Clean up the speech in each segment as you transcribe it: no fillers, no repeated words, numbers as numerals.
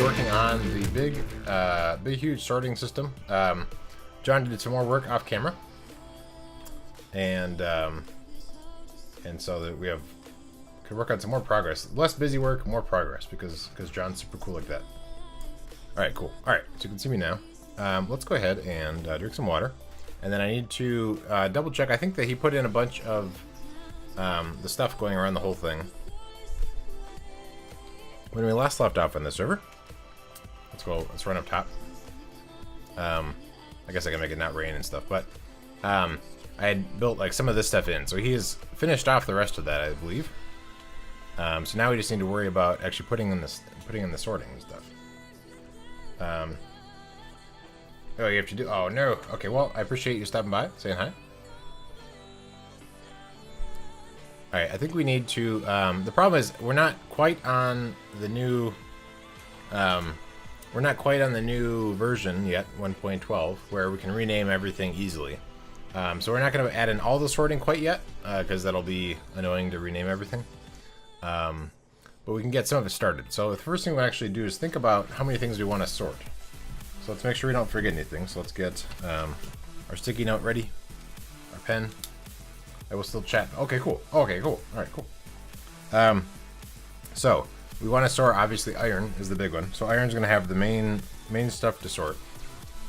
currently working on the big huge sorting system. John did some more work off camera, and so that we could work on some more progress. Less busy work, more progress, because John's super cool like that. All right, cool. All right, so you can see me now. Let's go ahead and drink some water, and then I need to double check. I think that he put in a bunch of the stuff going around the whole thing when we last left off on this server. Let's run up top. I guess I can make it not rain and stuff, but I had built like some of this stuff in, so he has finished off the rest of that, I believe. So now we just need to worry about actually putting in the sorting and stuff. Oh, you have to do. Oh no. Okay, well, I appreciate you stopping by, saying hi. All right, I think we need to. The problem is we're not quite on the new. We're not quite on the new version yet, 1.12, where we can rename everything easily. So we're not going to add in all the sorting quite yet, because that'll be annoying to rename everything. But we can get some of it started. So the first thing we actually do is think about how many things we want to sort. So let's make sure we don't forget anything. So let's get our sticky note ready, our pen. I will still chat. Okay, cool. Okay, cool. All right, cool. So we want to sort, obviously iron is the big one. So iron's going to have the main stuff to sort.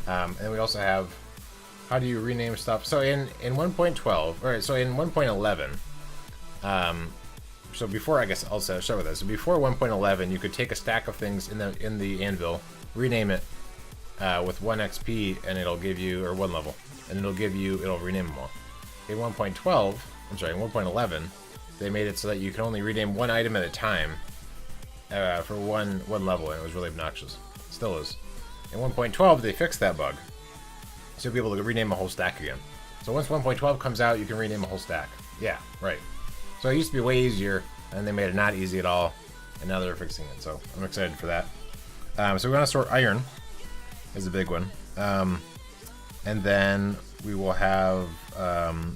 And we also have, how do you rename stuff? So in 1.12, all right, so in 1.11, so before, I guess I'll start with that. So before 1.11, you could take a stack of things in the anvil, rename it with 1 XP, and it'll give you, or 1 level, and it'll rename them all. In 1.12, I'm sorry, in 1.11, they made it so that you can only rename 1 item at a time for one level, and it was really obnoxious. It still is. In 1.12, they fixed that bug, so you'll be able to rename a whole stack again. So once 1.12 comes out, you can rename a whole stack. Yeah, right. So it used to be way easier, and they made it not easy at all, and now they're fixing it, so I'm excited for that. So we're going to sort iron, is the big one. And then we will have,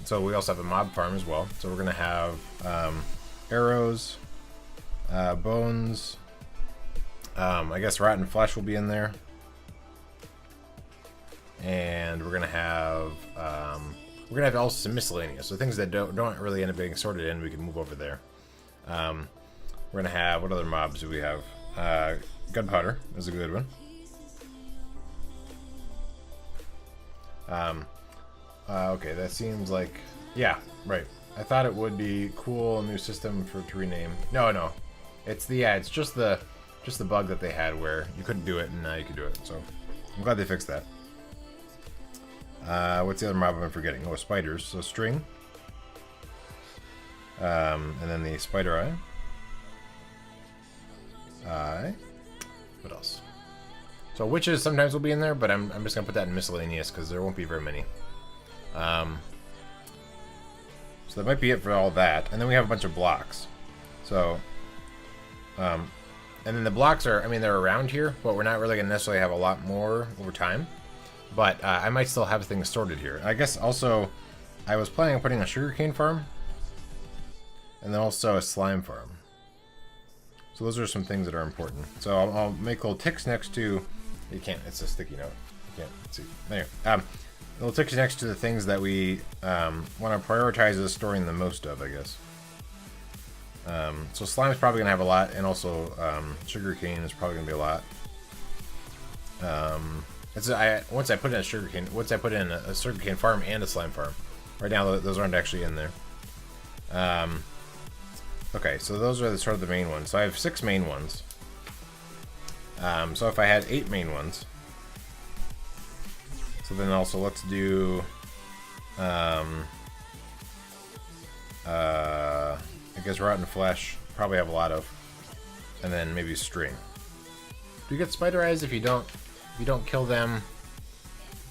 so we also have a mob farm as well. So we're going to have arrows, bones, I guess rotten flesh will be in there. And we're going to have also some miscellaneous, so things that don't really end up getting sorted in, we can move over there. We're gonna have, what other mobs do we have? Gunpowder is a good one. Okay, that seems like, yeah, right. I thought it would be cool, new system to rename. No, it's just the bug that they had where you couldn't do it, and now you can do it. So I'm glad they fixed that. What's the other mob I'm forgetting? Oh, spiders. So string. And then the spider eye. What else? So witches sometimes will be in there, but I'm just gonna put that in miscellaneous because there won't be very many. So that might be it for all that. And then we have a bunch of blocks. So, and then the blocks are, I mean, they're around here, but we're not really gonna necessarily have a lot more over time. But I might still have things sorted here. I guess also, I was planning on putting a sugarcane farm, and then also a slime farm. So those are some things that are important. So I'll make little ticks next to, you can't, it's a sticky note. You can't see. Anyway, little ticks next to the things that we want to prioritize as storing the most of, I guess. So slime is probably going to have a lot, and also sugarcane is probably going to be a lot. Once I put in a sugarcane farm and a slime farm. Right now, those aren't actually in there. Okay, so those are sort of the main ones. So I have 6 main ones. So if I had 8 main ones, so then also let's do, I guess rotten flesh. Probably have a lot of, and then maybe string. Do you get spider eyes if you don't kill them?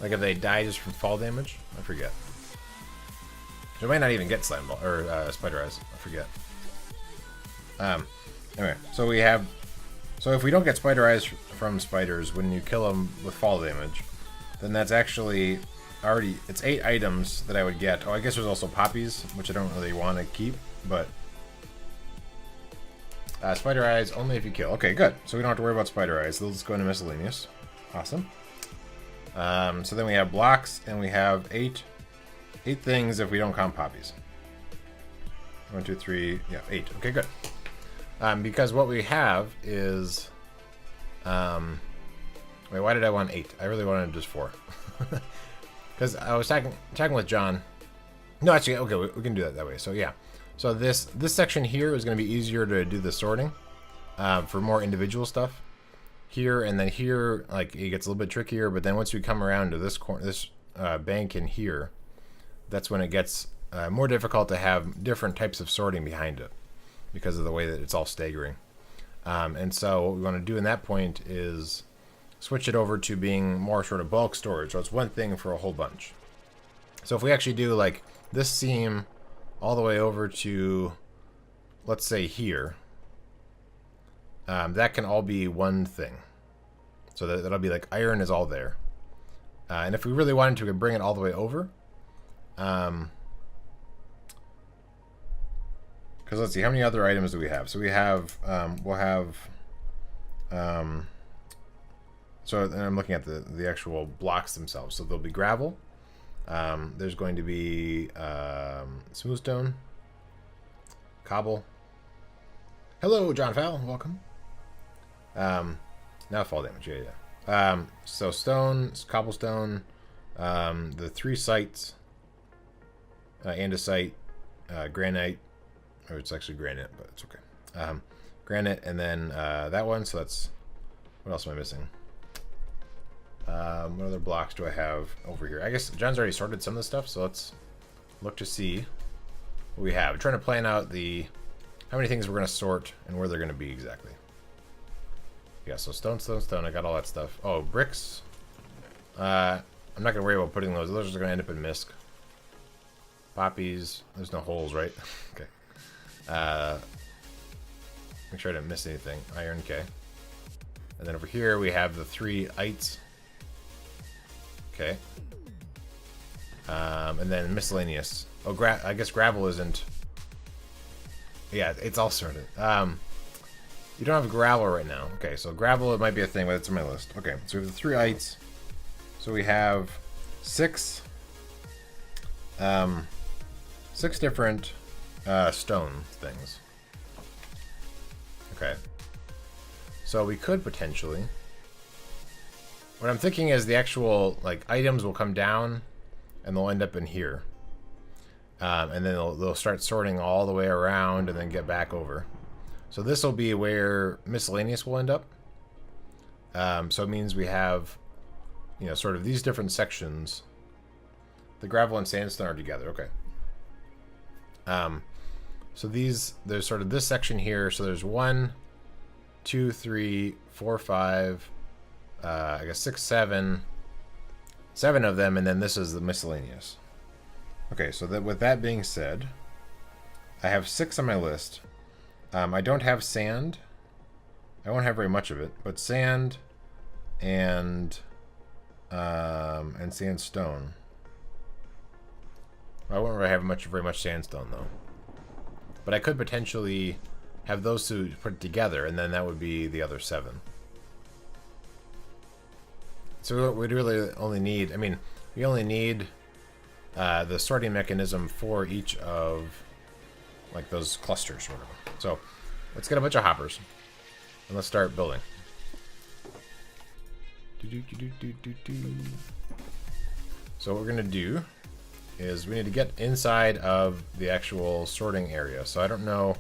Like if they die just from fall damage? I forget. You might not even get slime ball or spider eyes. I forget. Anyway, so we have. So if we don't get spider eyes from spiders when you kill them with fall damage, then that's actually already. It's 8 items that I would get. Oh, I guess there's also poppies, which I don't really want to keep, but Spider eyes only if you kill. Okay, good. So we don't have to worry about spider eyes. They'll just go into miscellaneous. Awesome. So then we have blocks, and we have eight things if we don't count poppies. 1, 2, 3, yeah, 8. Okay, good. Because what we have is, wait, why did I want 8? I really wanted just 4. Because I was talking with John. No, actually, okay, we can do that way. So yeah, so this section here is going to be easier to do the sorting for more individual stuff. Here and then here, like it gets a little bit trickier. But then once we come around to this corner, this bank in here, that's when it gets more difficult to have different types of sorting behind it because of the way that it's all staggering. And so what we want to do in that point is switch it over to being more sort of bulk storage. So it's one thing for a whole bunch. So if we actually do like this seam all the way over to, let's say here, that can all be one thing. So that'll be like iron is all there. And if we really wanted to, we could bring it all the way over. Because let's see, how many other items do we have? So we have, we'll have, so I'm looking at the actual blocks themselves. So there'll be gravel. There's going to be smooth stone, cobble. Hello, John Fowl, welcome. Now fall damage, yeah. So stone, cobblestone, the 3 sites, andesite, granite, or it's actually granite, but it's okay. Granite, and then that one. So that's, what else am I missing? What other blocks do I have over here? I guess John's already sorted some of the stuff, so let's look to see what we have. I'm trying to plan out how many things we're going to sort and where they're going to be exactly. Yeah, so stone, stone, stone. I got all that stuff. Oh, bricks. I'm not going to worry about putting those. Those are going to end up in misc. Poppies. There's no holes, right? Okay. Make sure I didn't miss anything. Iron, okay. And then over here we have the 3 ites. Okay. And then miscellaneous. Oh, I guess gravel isn't. Yeah, it's all sorted. You don't have gravel right now. Okay, so gravel, it might be a thing, but it's on my list. Okay, so we have the 3 ites. So we have 6 different stone things. Okay. So we could potentially. What I'm thinking is the actual like items will come down, and they'll end up in here, and then they'll start sorting all the way around, and then get back over. So this will be where miscellaneous will end up. So it means we have, you know, sort of these different sections. The gravel and sandstone are together. Okay. So there's sort of this section here. So there's 1, 2, 3, 4, 5. I guess 6, 7 of them, and then this is the miscellaneous. Okay, so with that being said, I have 6 on my list. I don't have sand. I won't have very much of it, but sand and sandstone. I won't really have very much sandstone though. But I could potentially have those 2 put together, and then that would be the other 7. So we'd really only need, I mean, we only need the sorting mechanism for each of like those clusters, sort of. So let's get a bunch of hoppers and let's start building. So what we're gonna do is we need to get inside of the actual sorting area. So I don't know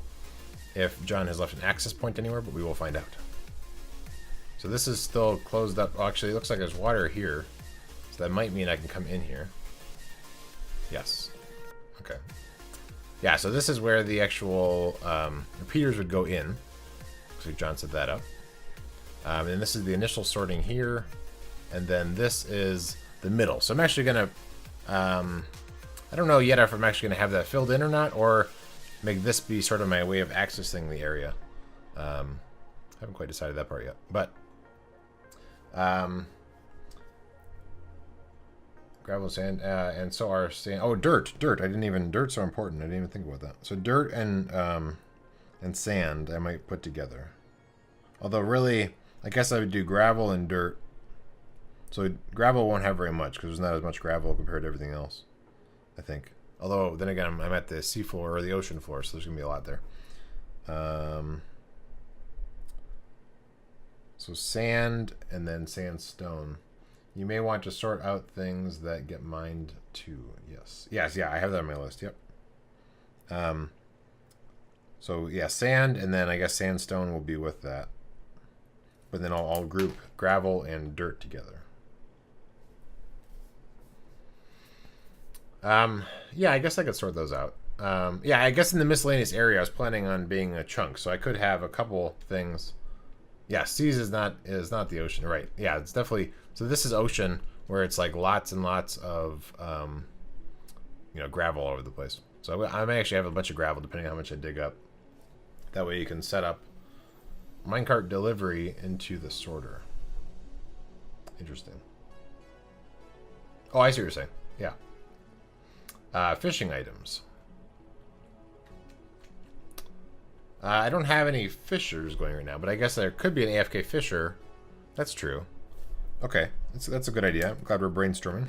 if John has left an access point anywhere, but we will find out. So this is still closed up. Oh, actually, it looks like there's water here. So that might mean I can come in here. Yes. Okay. Yeah, so this is where the actual repeaters would go in. Looks like John set that up. And this is the initial sorting here. And then this is the middle. So I'm actually going to... I don't know yet if I'm actually going to have that filled in or not, or make this be sort of my way of accessing the area. Haven't quite decided that part yet. But... gravel, sand, and so are sand. Oh, dirt. I didn't even... Dirt's so important. I didn't even think about that. So dirt and and sand I might put together. Although really, I guess I would do gravel and dirt. So gravel won't have very much because there's not as much gravel compared to everything else, I think. Although, then again, I'm at the seafloor or the ocean floor, so there's going to be a lot there. So sand and then sandstone. You may want to sort out things that get mined too. Yes. Yes, yeah, I have that on my list. Yep. So, yeah, sand, and then I guess sandstone will be with that. But then I'll group gravel and dirt together. Yeah, I guess I could sort those out. Yeah, I guess in the miscellaneous area I was planning on being a chunk, so I could have a couple things. Yeah, seas is not the ocean, right? Yeah, it's definitely. So this is ocean, where it's like lots and lots of gravel all over the place. So I may actually have a bunch of gravel depending on how much I dig up. That way you can set up minecart delivery into the sorter. Interesting. Oh, I see what you're saying. Yeah. Fishing items. I don't have any fishers going right now, but I guess there could be an AFK fisher. That's true. Okay, that's a good idea. I'm glad we're brainstorming.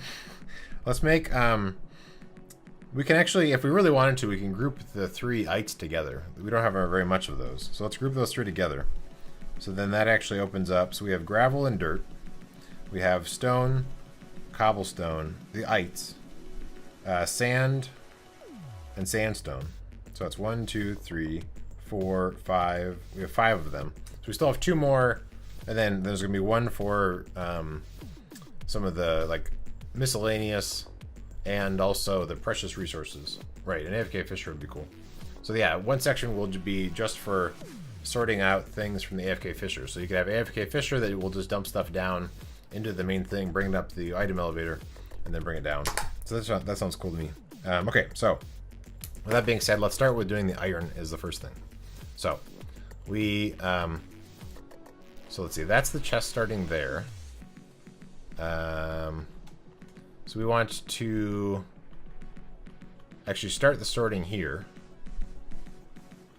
Let's make, we can actually, if we really wanted to, we can group the 3 ites together. We don't have very much of those. So let's group those 3 together. So then that actually opens up. So we have gravel and dirt. We have stone, cobblestone, the ites, sand, and sandstone. So that's 1, 2, 3, 4, 5. We have 5 of them. So we still have 2 more, and then there's gonna be 1 for some of the like miscellaneous and also the precious resources. Right, an AFK fisher would be cool. So yeah, 1 section will be just for sorting out things from the AFK fisher. So you could have AFK fisher that will just dump stuff down into the main thing, bring it up the item elevator, and then bring it down. So that sounds cool to me. Okay, so with that being said, let's start with doing the iron is the first thing. So we, so let's see, that's the chest starting there. So we want to actually start the sorting here.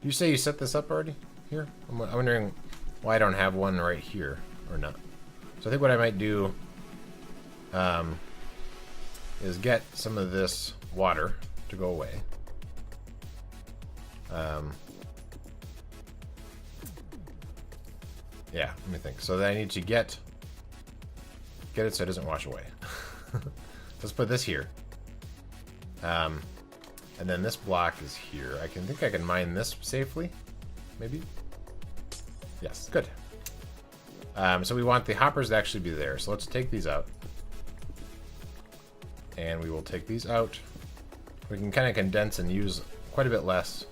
You say you set this up already here? I'm wondering why I don't have one right here or not. So I think what I might do is get some of this water to go away. Yeah, let me think. So then I need to get it so it doesn't wash away. Let's put this here. And then this block is here. I think I can mine this safely, maybe. Yes, good. So we want the hoppers to actually be there. So let's take these out. And we will take these out. We can kind of condense and use quite a bit less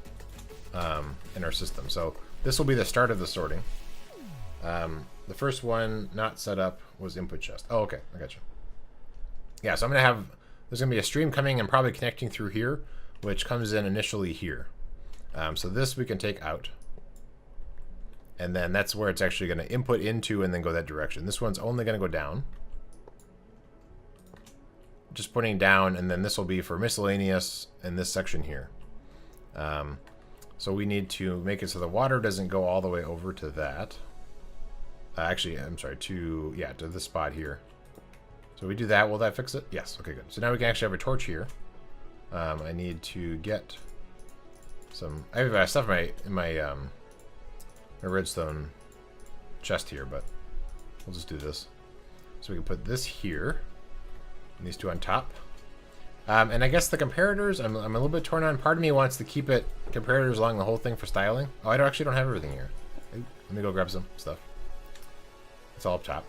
in our system. So this will be the start of the sorting. The first one not set up was input chest. Oh, okay, I gotcha. Yeah, so I'm gonna have, there's gonna be a stream coming and probably connecting through here, which comes in initially here. So this we can take out. And then that's where it's actually gonna input into and then go that direction. This one's only gonna go down. Just pointing down, and then this will be for miscellaneous in this section here. So we need to make it so the water doesn't go all the way over to that. Actually, I'm sorry, to this spot here. So we do that, will that fix it? Yes, okay, good. So now we can actually have a torch here. I need to get some, I have stuff in my redstone chest here, but we'll just do this. So we can put this here, and these 2 on top. And I guess the comparators, I'm a little bit torn on. Part of me wants to keep it comparators along the whole thing for styling. Oh, I actually don't have everything here. Let me go grab some stuff. It's all up top.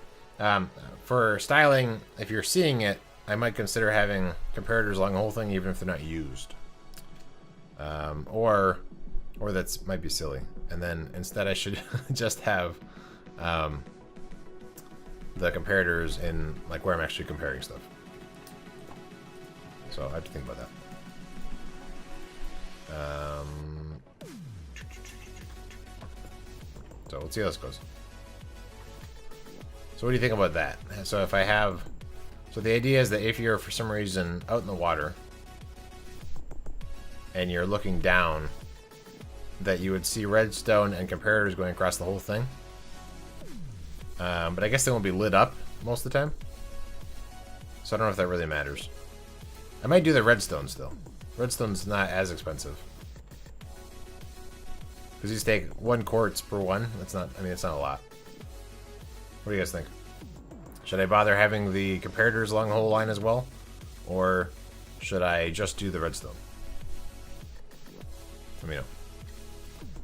For styling, if you're seeing it, I might consider having comparators along the whole thing, even if they're not used. Or that might be silly. And then instead I should just have the comparators in like where I'm actually comparing stuff. So I have to think about that. So let's see how this goes. So what do you think about that? So if I have, so the idea is that if you're for some reason out in the water and you're looking down, that you would see redstone and comparators going across the whole thing. But I guess they won't be lit up most of the time. So I don't know if that really matters. I might do the redstone still. Redstone's not as expensive. Because you take 1 quartz per one. That's not, I mean, it's not a lot. What do you guys think? Should I bother having the comparators along the whole line as well? Or should I just do the redstone? Let me know.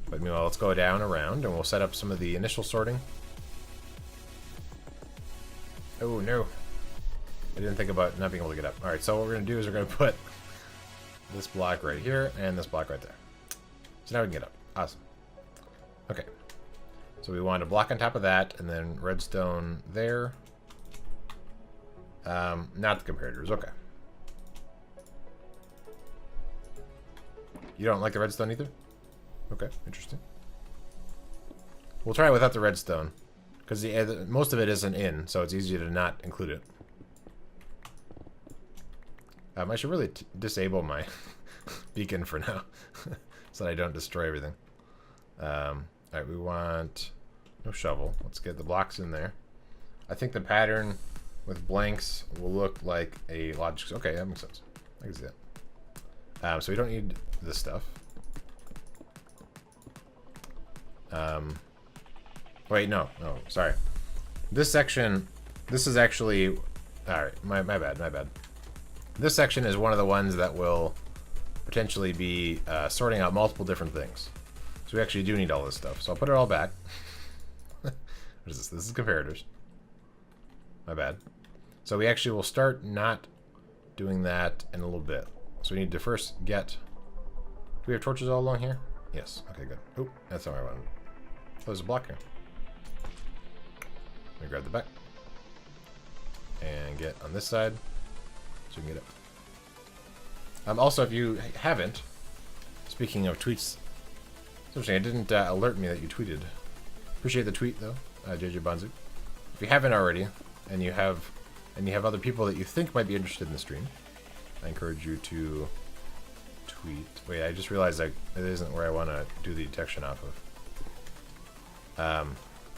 But meanwhile, let's go down around and we'll set up some of the initial sorting. Oh no. I didn't think about not being able to get up. Alright, so what we're going to do is we're going to put this block right here and this block right there. So now we can get up. Awesome. Okay. So we want a block on top of that and then redstone there. Not the comparators. Okay. You don't like the redstone either? Okay, interesting. We'll try it without the redstone. Because most of it isn't in, so it's easy to not include it. I should really disable my beacon for now. So that I don't destroy everything. Alright, we want no shovel. Let's get the blocks in there. I think the pattern with blanks will look like a logic. Okay, that makes sense. I can see that. So we don't need this stuff. Wait, no, sorry. This section, this is actually, alright, my bad. This section is one of the ones that will potentially be sorting out multiple different things. So we actually do need all this stuff. So I'll put it all back. What is this? This is comparators. My bad. So we actually will start not doing that in a little bit. So we need to first get... Do we have torches all along here? Yes. Okay, good. Oh, that's not where I wanted. Oh, there's a block here. Let me grab the back. And get on this side. So we can get it. Also, if you haven't, speaking of tweets, it's interesting, it didn't alert me that you tweeted. Appreciate the tweet, though, JJ Banzu. If you haven't already, and you have other people that you think might be interested in the stream, I encourage you to tweet. Wait, I just realized it isn't where I want to do the detection off of.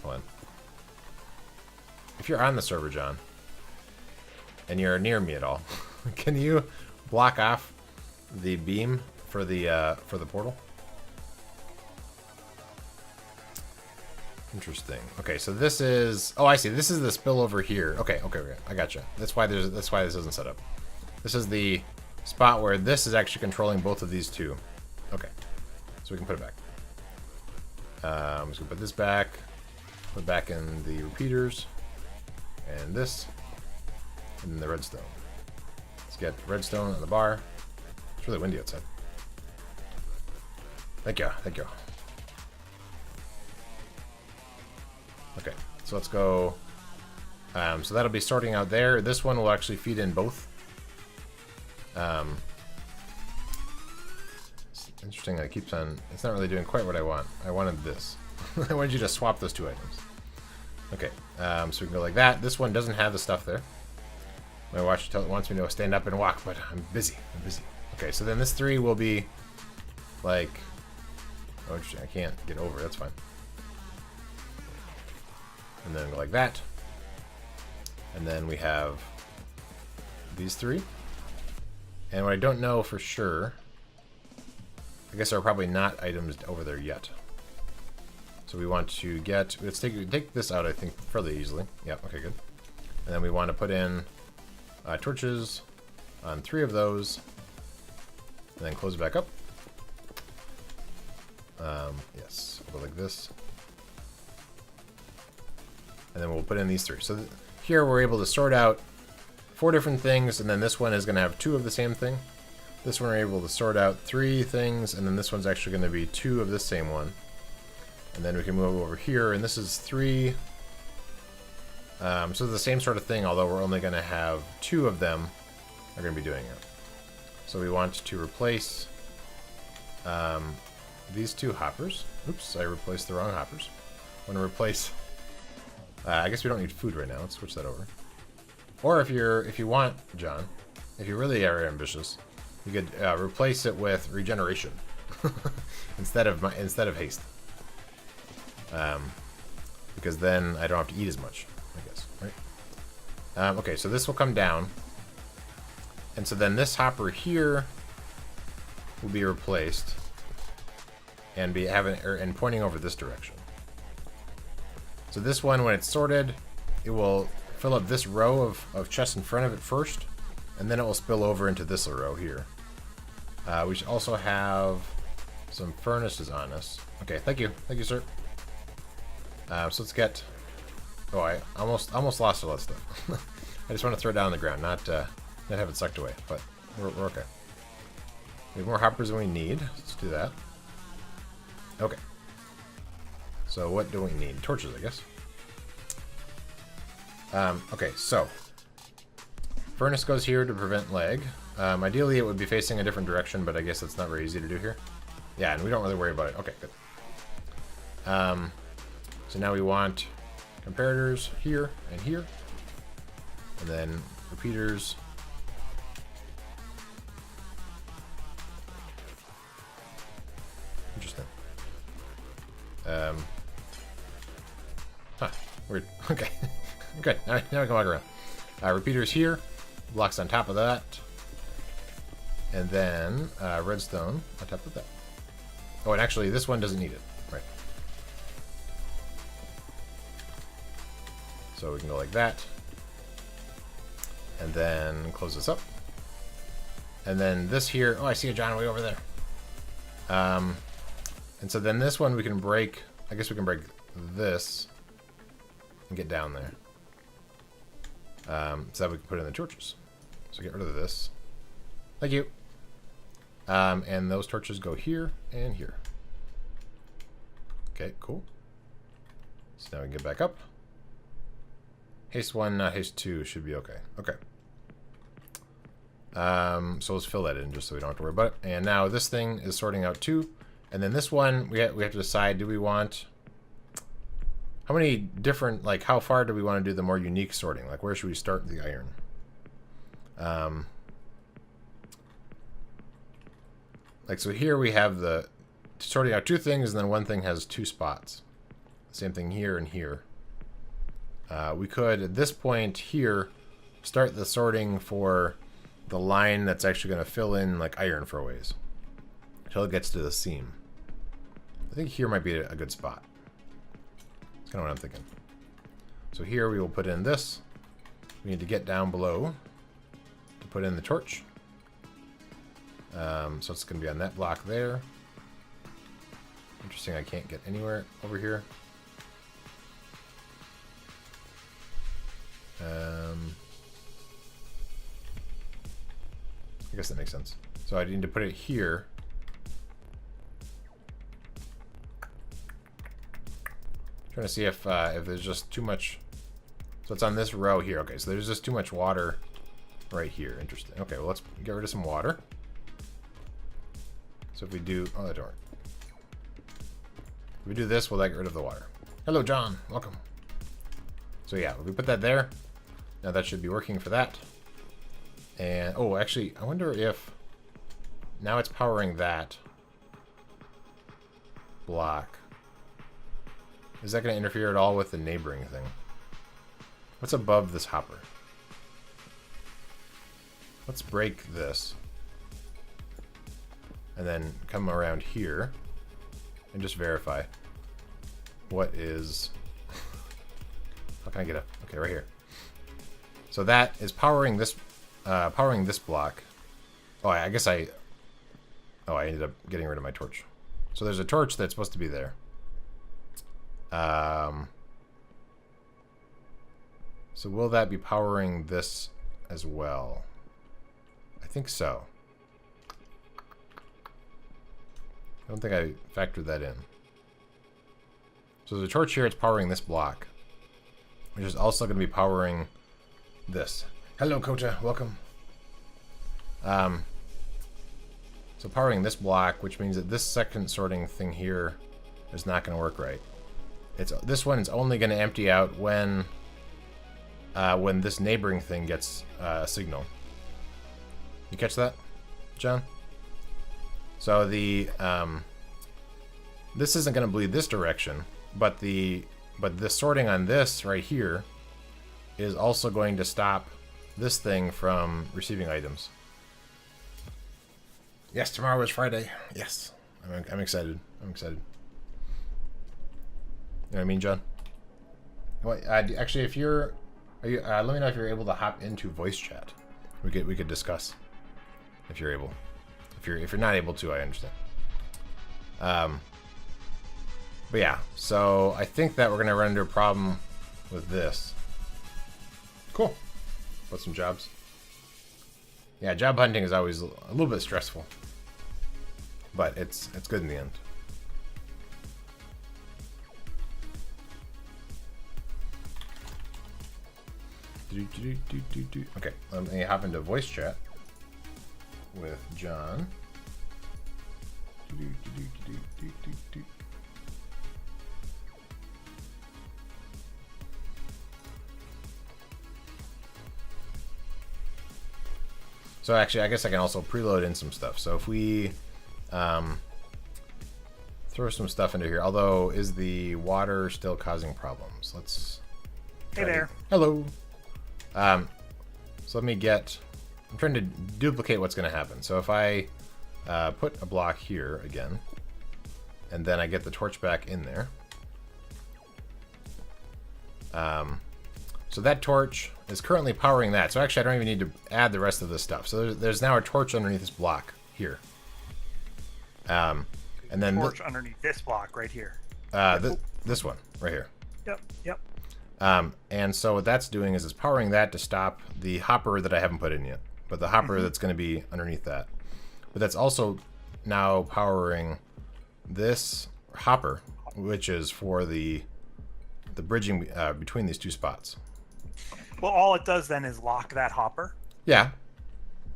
Hold on. If you're on the server, John, and you're near me at all, can you block off the beam for the portal? Interesting. Okay, so this is... Oh, I see. This is the spillover here. Okay, I gotcha. That's why this isn't set up. This is the spot where this is actually controlling both of these two. Okay, so we can put it back. I'm just gonna put this back. Put back in the repeaters, and this, and then the redstone. Let's get redstone on the bar. It's really windy outside. Thank you. Okay, so let's go. So that'll be sorting out there. This one will actually feed in both. It's interesting that it keeps on. It's not really doing quite what I want. I wanted this. I wanted you to swap those two items. Okay, so we can go like that. This one doesn't have the stuff there. My watch wants me to stand up and walk, but I'm busy. Okay, so then this 3 will be like. Oh, interesting. I can't get over. That's fine. And then go like that. And then we have these 3. And what I don't know for sure, I guess there are probably not items over there yet. So we want to get, let's take this out, I think, fairly easily. Yeah, okay, good. And then we want to put in torches on 3 of those. And then close it back up. Yes, we'll go like this. And then we'll put in these 3. So here we're able to sort out 4 different things, and then this one is going to have 2 of the same thing. This one we're able to sort out 3 things, and then this one's actually going to be 2 of this same one. And then we can move over here, and this is 3. So the same sort of thing, although we're only going to have 2 of them are going to be doing it. So we want to replace these 2 hoppers. Oops, I replaced the wrong hoppers. I want to replace... I guess we don't need food right now. Let's switch that over. Or if you want, John, if you really are ambitious, you could replace it with regeneration. instead of haste. Because then I don't have to eat as much, I guess, right? Okay, so this will come down. And so then this hopper here will be replaced and be and pointing over this direction. So this one, when it's sorted, it will fill up this row of chests in front of it first, and then it will spill over into this row here. We should also have some furnaces on us. Okay, thank you, sir. So let's get. Oh, I almost lost all that stuff. I just want to throw it down on the ground, not have it sucked away. But we're okay. We have more hoppers than we need. Let's do that. Okay. So what do we need? Torches, I guess. Okay, so furnace goes here to prevent lag. Ideally, it would be facing a different direction, but I guess it's not very easy to do here. Yeah, and we don't really worry about it. Okay, good. So now we want comparators here and here, and then repeaters. Interesting. Huh, weird. Okay. Good. Now we can walk around. Repeaters here, blocks on top of that, and then redstone on top of that. Oh, and actually, this one doesn't need it. Right. So we can go like that, and then close this up. And then this here. Oh, I see a John way over there. And so then this one we can break. I guess we can break this and get down there. So that we can put in the torches. So get rid of this. Thank you. And those torches go here and here. Okay, cool. So now we can get back up. Haste 1, not haste 2 should be okay. Okay. So let's fill that in just so we don't have to worry about it. And now this thing is sorting out 2. And then this one, we have to decide, do we want... How many different, like, how far do we want to do the more unique sorting? Like, where should we start the iron? Like, so here we have the sorting out 2 things, and then one thing has 2 spots. Same thing here and here. We could, at this point here, start the sorting for the line that's actually going to fill in, like, iron for a ways. Until it gets to the seam. I think here might be a good spot. That's kind of what I'm thinking. So here we will put in this. We need to get down below to put in the torch. So it's going to be on that block there. Interesting, I can't get anywhere over here. I guess that makes sense. So I need to put it here. Trying to see if there's just too much. So it's on this row here. Okay, so there's just too much water right here. Interesting. Okay, well, let's get rid of some water. So if we do, oh, that door. If we do this, will that get rid of the water? Hello, John. Welcome. So yeah, if we put that there, now that should be working for that. And oh, actually, I wonder if now it's powering that block. Is that going to interfere at all with the neighboring thing? What's above this hopper? Let's break this. And then come around here and just verify what is... How can I get up? Okay, right here. So that is powering this block. Oh, I guess I ended up getting rid of my torch. So there's a torch that's supposed to be there. So will that be powering this as well? I think so. I don't think I factored that in. So the torch here, it's powering this block, which is also going to be powering this. Hello, Kota. Welcome. So powering this block, which means that this second sorting thing here is not going to work right. This one is only going to empty out when this neighboring thing gets a signal. You catch that, John? So the this isn't going to bleed this direction, but the sorting on this right here is also going to stop this thing from receiving items. Yes, tomorrow is Friday. Yes, I'm excited. I'm excited. You know what I mean, John? Well, actually, if you're, let me know if you're able to hop into voice chat. We could discuss if you're able. If you're not able to, I understand. But yeah, so I think that we're gonna run into a problem with this. Cool. Put some jobs. Yeah, job hunting is always a little bit stressful, but it's good in the end. Okay, let me hop into voice chat with John. So actually, I guess I can also preload in some stuff. So if we throw some stuff into here, although is the water still causing problems? Let's. Hey there. Hello. So let me get. I'm trying to duplicate what's going to happen. So if I put a block here again, and then I get the torch back in there. So that torch is currently powering that. So actually, I don't even need to add the rest of this stuff. So there's now a torch underneath this block here. And then torch underneath this block right here. This one right here. Yep. And so what that's doing is it's powering that to stop the hopper that I haven't put in yet. But the hopper that's going to be underneath that. But that's also now powering this hopper, which is for the bridging between these two spots. Well, all it does then is lock that hopper. Yeah.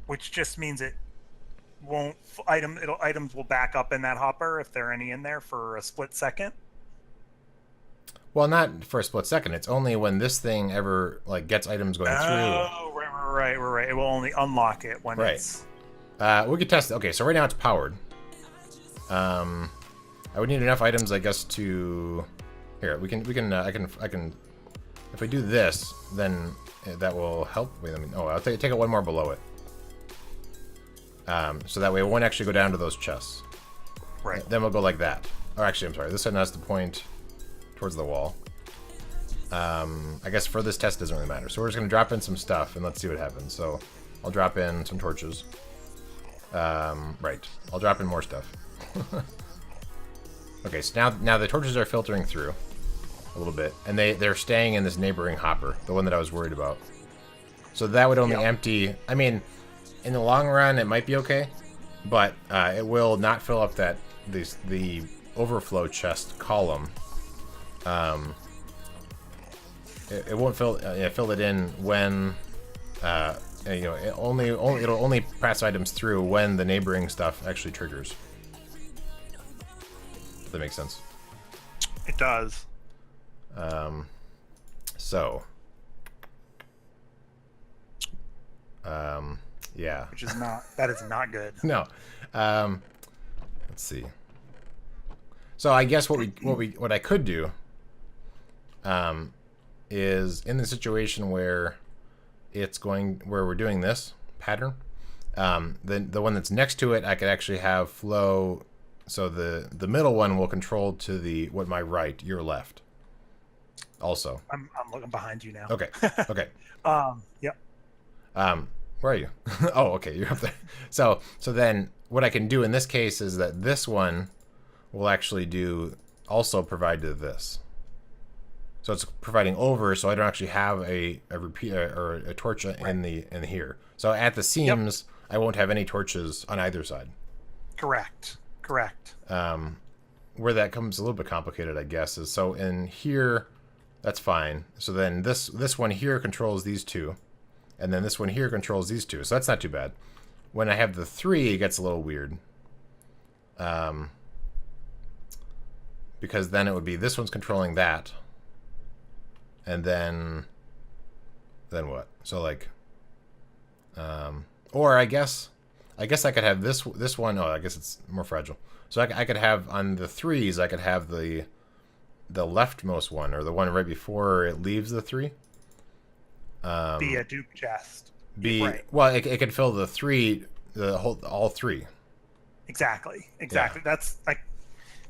Which just means it won't items will back up in that hopper if there are any in there for a split second. Well, not for a split second. It's only when this thing ever gets items going through. Oh, right. It will only unlock it when it's. We could test it. Okay, so right now it's powered. I would need enough items, I guess, to. Here, I can. If we do this, then that will help. Wait, I'll take it one more below it. So that way it won't actually go down to those chests. Right. Then we'll go like that. Or actually, I'm sorry. This one has to point towards the wall. I guess for this test, it doesn't really matter. So we're just going to drop in some stuff, and let's see what happens. So I'll drop in some torches. Right. I'll drop in more stuff. Okay, so now the torches are filtering through a little bit, and they're staying in this neighboring hopper, the one that I was worried about. So that would only empty. I mean, in the long run, it might be okay, but it will not fill up the overflow chest column. It won't fill it in when it'll only pass items through when the neighboring stuff actually triggers. If that makes sense. It does. So. Yeah. That is not good. No. Let's see. So I guess what I could do is in the situation where we're doing this pattern, then the one that's next to it I could actually have flow. So the middle one will control to my right, your left. Also. I'm looking behind you now. Okay. Okay. Yep. Where are you? Oh, okay, you're up there. So then what I can do in this case is that this one will actually provide to this. So it's providing over, so I don't actually have a repeater or a torch in here. So at the seams, I won't have any torches on either side. Correct. Where that comes a little bit complicated, I guess, is so in here, that's fine. So then this one here controls these two, and then this one here controls these two. So that's not too bad. When I have the 3, it gets a little weird. Because then it would be this one's controlling that. And then what? So or I guess I guess I could have this one. Oh, I guess it's more fragile. So I could have on the 3s. I could have the leftmost one, or the one right before it leaves the 3. Be a dupe chest. Right. Well, it could fill the 3, all 3. Exactly. Yeah. That's like.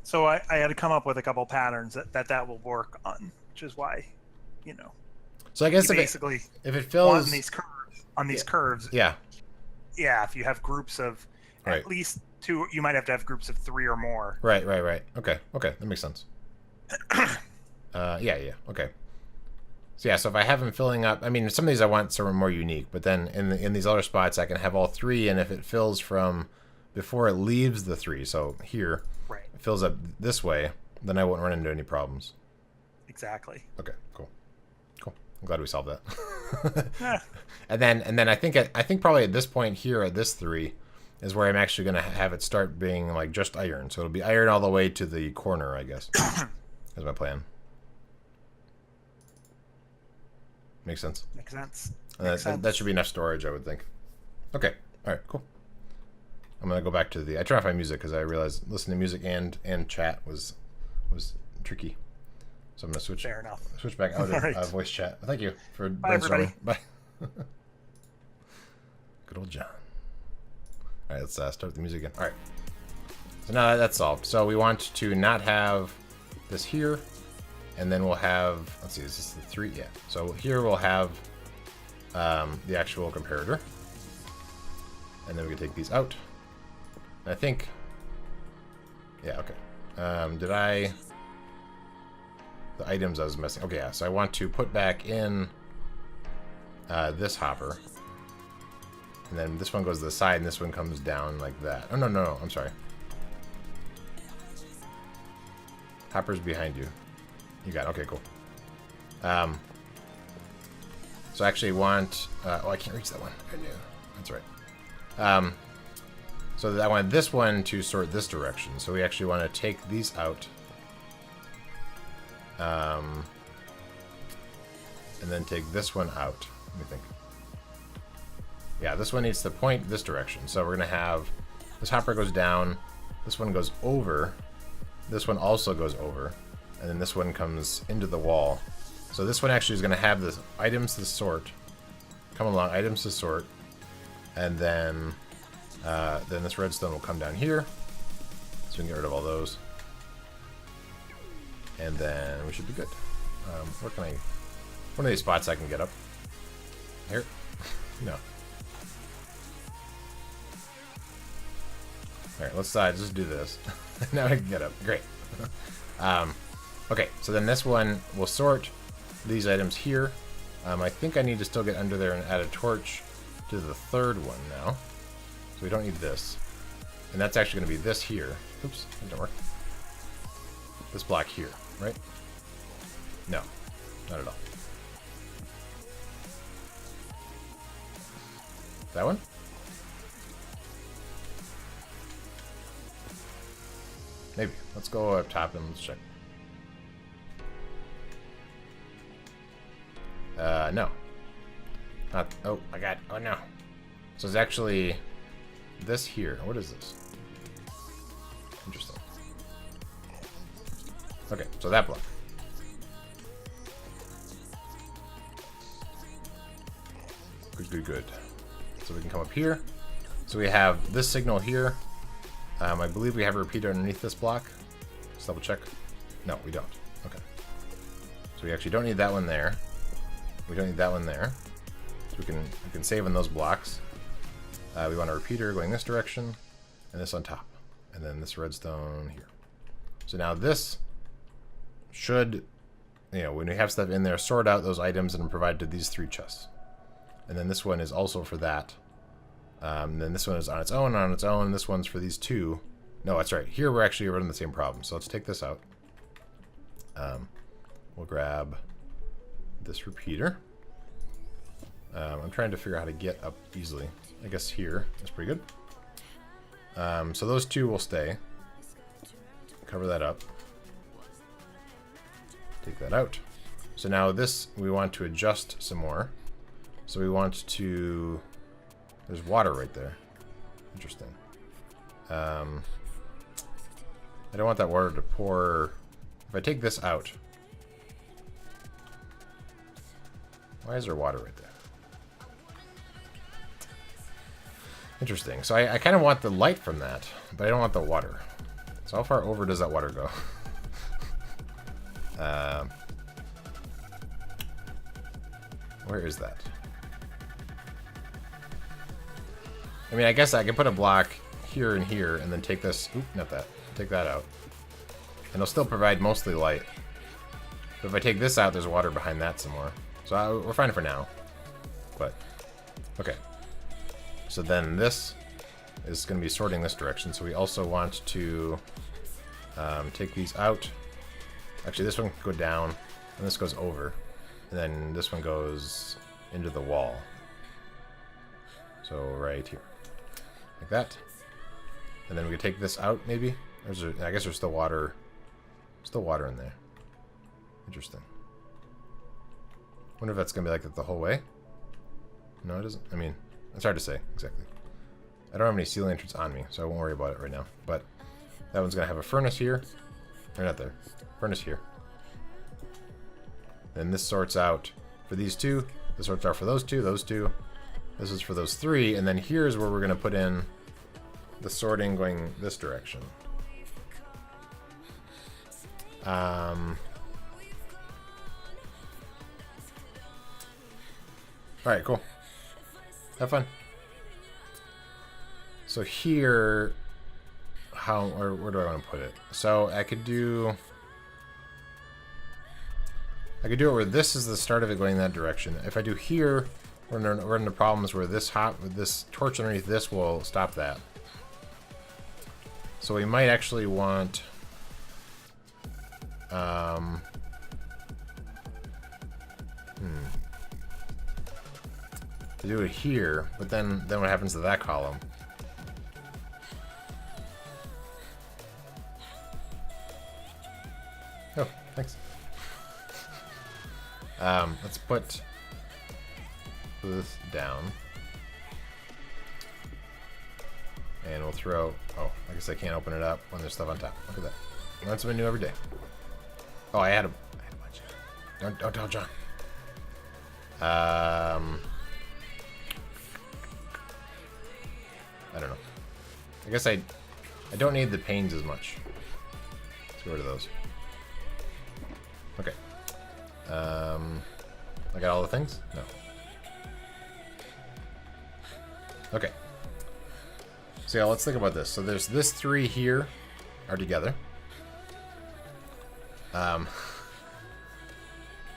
So I had to come up with a couple patterns that will work on, which is why, So I guess if it fills on these curves. Yeah. Yeah, if you have groups of at least 2, you might have to have groups of 3 or more. Right. Okay, that makes sense. Yeah. Okay. So yeah, so if I have them filling up, I mean, some of these I want some more unique, but then in these other spots I can have all 3, and if it fills from before it leaves the 3, so here, it fills up this way, then I won't run into any problems. Exactly. Okay, cool. I'm glad we solved that. Yeah. And then I think probably at this point here at this 3 is where I'm actually gonna have it start being like just iron. So it'll be iron all the way to the corner, I guess. Is my plan. Makes sense. Makes sense. That should be enough storage, I would think. Okay. All right. Cool. I'm gonna go back to I turned off my music because I realized listening to music and chat was tricky. So I'm gonna switch. Fair enough. Switch back out of voice chat. Thank you for Bye, everybody. Bye. Good old John. All right, let's start the music again. All right. So now that's solved. So we want to not have this here, and then we'll have. Let's see. Is this the 3? Yeah. So here we'll have the actual comparator, and then we can take these out. And I think. Yeah. Okay. Did I? The items I was missing. Okay, yeah. So I want to put back in this hopper. And then this one goes to the side, and this one comes down like that. Oh, no. I'm sorry. Hopper's behind you. You got it. Okay, cool. So I actually want... I can't reach that one. I knew. That's right. So I want this one to sort this direction. So we actually want to take these out. And then take this one out. Let me think. Yeah, this one needs to point this direction. So we're going to have this hopper goes down, this one goes over, this one also goes over, and then this one comes into the wall. So this one actually is going to have the items to sort, come along, items to sort, and then this redstone will come down here. So we can get rid of all those. And then we should be good. Where can I... One of these spots I can get up. Here? No. Alright, let's just do this. Now I can get up. Great. Okay, so then this one will sort these items here. I think I need to still get under there and add a torch to the 3rd one now. So we don't need this. And that's actually going to be this here. Oops, that didn't work. This block here, right? No, not at all. That one? Maybe. Let's go up top and let's check. No. Not. Oh, I got. Oh no. So it's actually this here. What is this? Interesting. Okay, so that block. Good. So we can come up here. So we have this signal here. I believe we have a repeater underneath this block. Let's double check. No, we don't. Okay. So we actually don't need that one there. We don't need that one there. So we can save on those blocks. We want a repeater going this direction, and this on top, and then this redstone here. So now this should, when we have stuff in there, sort out those items and provide to these 3 chests. And then this one is also for that. Then this one is on its own, This one's for these 2. No, that's right. Here we're actually running the same problem. So let's take this out. We'll grab this repeater. I'm trying to figure out how to get up easily. I guess here is pretty good. So those 2 will stay. Cover that up. Take that out. So now this, we want to adjust some more. So we want to... There's water right there. Interesting. I don't want that water to pour. If I take this out, why is there water right there? Interesting. So I kind of want the light from that, but I don't want the water. So how far over does that water go? Where is that? I mean, I guess I can put a block here and here, and then take this. Oop, not that. Take that out, and it'll still provide mostly light. But if I take this out, there's water behind that some more. So we're fine for now. But okay. So then this is going to be sorting this direction. So we also want to take these out. Actually, this one can go down, and this goes over, and then this one goes into the wall. So right here, like that. And then we could take this out, maybe. I guess there's still water in there. Interesting. Wonder if that's gonna be like that the whole way. No, it isn't. I mean, it's hard to say exactly. I don't have any ceiling entrance on me, so I won't worry about it right now. But that one's gonna have a furnace here. Or not there. Furnace here. Then this sorts out for these two. This sorts out for those two, those two. This is for those three, and then here's where we're gonna put in the sorting going this direction. Alright, cool. Have fun. So here, where do I want to put it? So I could do it where this is the start of it going that direction. If I do here, we're into problems where this torch underneath this will stop that. So we might actually want to do it here, but then what happens to that column? Oh, thanks. Let's put this down. And we'll throw... Oh, I guess I can't open it up when there's stuff on top. Look at that. Learn something new every day. Oh, I had a bunch. Don't tell John. I don't know. I guess I don't need the panes as much. Let's get rid of those. Okay. I got all the things? No. Okay. So yeah, let's think about this. So there's this three here are together.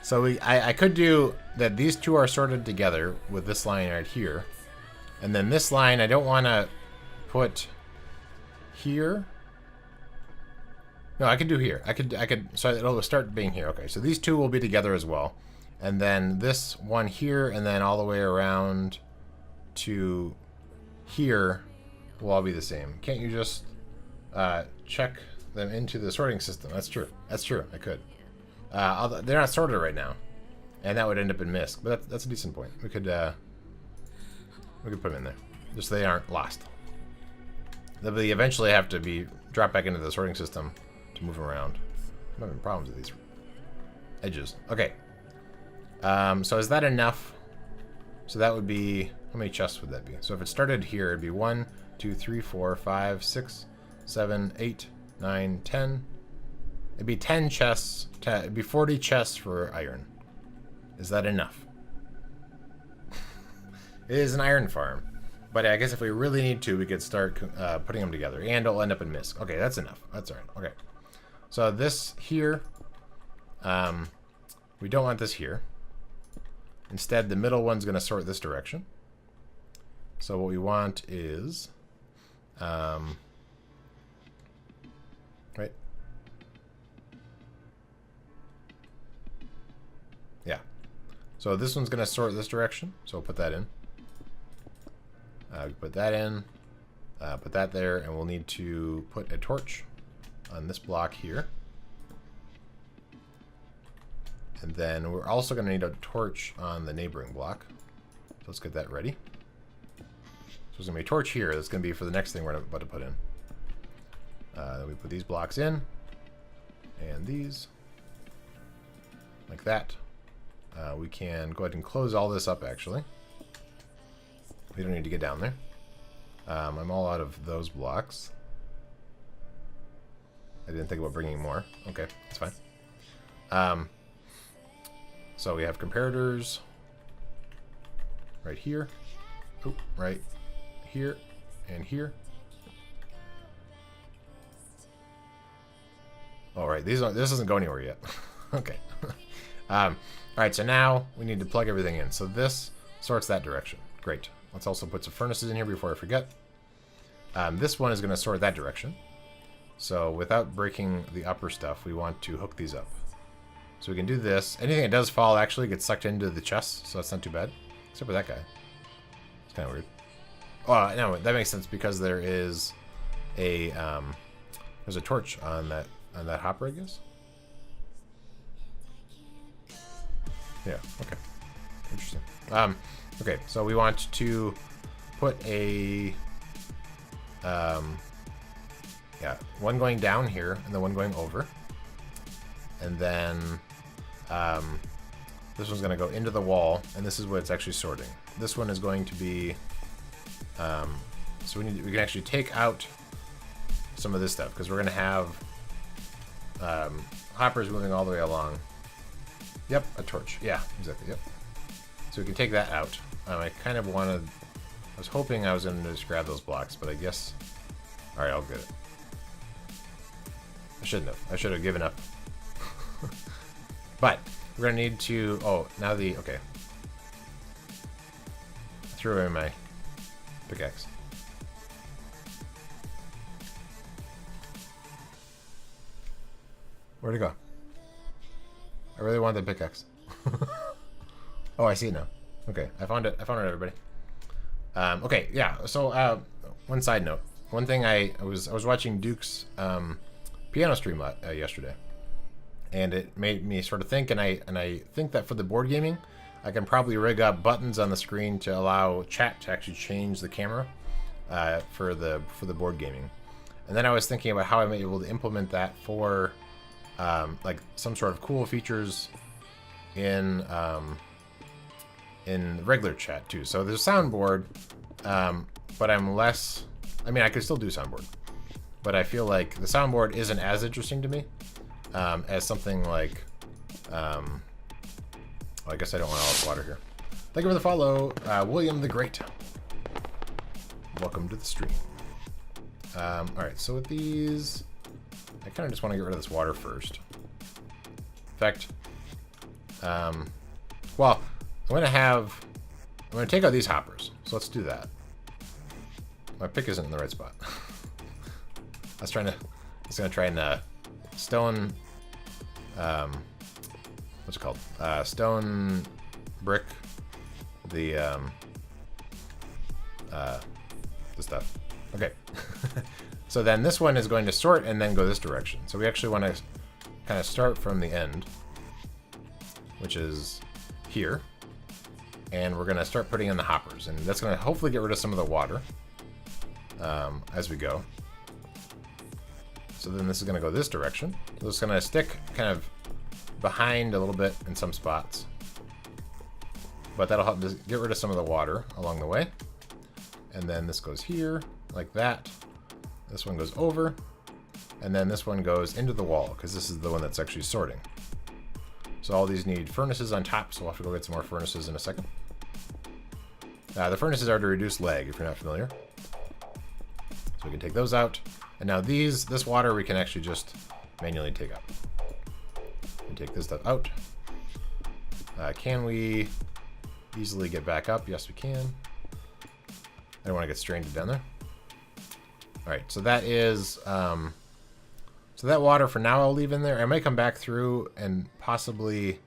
So I could do that. These two are sorted together with this line right here, and then this line I don't want to put here. No, I could do here. I could. So it'll start being here. Okay, so these two will be together as well, and then this one here, and then all the way around to here will all be the same. Can't you just check them into the sorting system? That's true. That's true. I could. They're not sorted right now, and that would end up in MISC. But that's a decent point. We could put them in there, just so they aren't lost. They'll eventually have to be dropped back into the sorting system to move around. I'm having problems with these edges. Okay. So is that enough? So that would be, how many chests would that be? So if it started here, it'd be 1, 2, 3, 4, 5, 6, 7, 8, 9, 10. It'd be 10 chests. It'd be 40 chests for iron. Is that enough? It is an iron farm. But I guess if we really need to, we could start putting them together. And it'll end up in MISC. Okay, that's enough. That's all right. Okay. So this here, we don't want this here. Instead, the middle one's going to sort this direction. So what we want is... right? Yeah. So this one's going to sort this direction. So we'll put that in. Put that in. Put that there. And we'll need to put a torch on this block here. And then we're also going to need a torch on the neighboring block. So let's get that ready. So there's going to be a torch here. That's going to be for the next thing we're about to put in. Then we put these blocks in. And these. Like that. We can go ahead and close all this up, actually. We don't need to get down there. I'm all out of those blocks. I didn't think about bringing more. Okay, that's fine. So we have comparators right here. Oop, right here and here. All right, this doesn't go anywhere yet. Okay. All right, so now we need to plug everything in. So this sorts that direction. Great. Let's also put some furnaces in here before I forget. This one is going to sort that direction. So without breaking the upper stuff, we want to hook these up. So we can do this. Anything that does fall actually gets sucked into the chest, so that's not too bad. Except for that guy. It's kind of weird. Oh, no, that makes sense because there is a there's a torch on that hopper, I guess. Yeah. Okay. Interesting. Okay, so we want to put a yeah, one going down here and then one going over, and then this one's going to go into the wall, and this is what it's actually sorting. This one is going to be so we can actually take out some of this stuff because we're going to have hoppers moving all the way along. Yep, a torch. Yeah, exactly. Yep. So we can take that out. I kind of wanted. I was hoping I was going to just grab those blocks, but I guess. All right, I'll get it. I shouldn't have. I should have given up. But we're going to need to. Oh, now the. Okay. I threw away my pickaxe. Where'd it go? I really want the pickaxe. Oh, I see it now. Okay, I found it. I found it, everybody. Okay, yeah. So, one side note. One thing I was watching Duke's piano stream yesterday, and it made me sort of think. And I think that for the board gaming, I can probably rig up buttons on the screen to allow chat to actually change the camera for the board gaming. And then I was thinking about how I might be able to implement that for like some sort of cool features in regular chat too. So there's soundboard, but I'm less. I mean, I could still do soundboard, but I feel like the soundboard isn't as interesting to me as something like. Well, I guess I don't want all this water here. Thank you for the follow, William the Great. Welcome to the stream. All right, so with these, I kind of just want to get rid of this water first. In fact, well, I'm going to take out these hoppers. So let's do that. My pick isn't in the right spot. I was going to try and stone, what's it called? Stone brick the stuff. Okay. So then this one is going to sort and then go this direction. So we actually want to kind of start from the end, which is here. And we're going to start putting in the hoppers. And that's going to hopefully get rid of some of the water as we go. So then this is going to go this direction. So it's going to stick kind of behind a little bit in some spots. But that'll help to get rid of some of the water along the way. And then this goes here, like that. This one goes over. And then this one goes into the wall, because this is the one that's actually sorting. So all these need furnaces on top, so we'll have to go get some more furnaces in a second. The furnaces are to reduce lag, if you're not familiar. So we can take those out. And now this water we can actually just manually take out. And take this stuff out. Can we easily get back up? Yes, we can. I don't want to get strained down there. All right, so that is, so that water for now I'll leave in there. I might come back through and possibly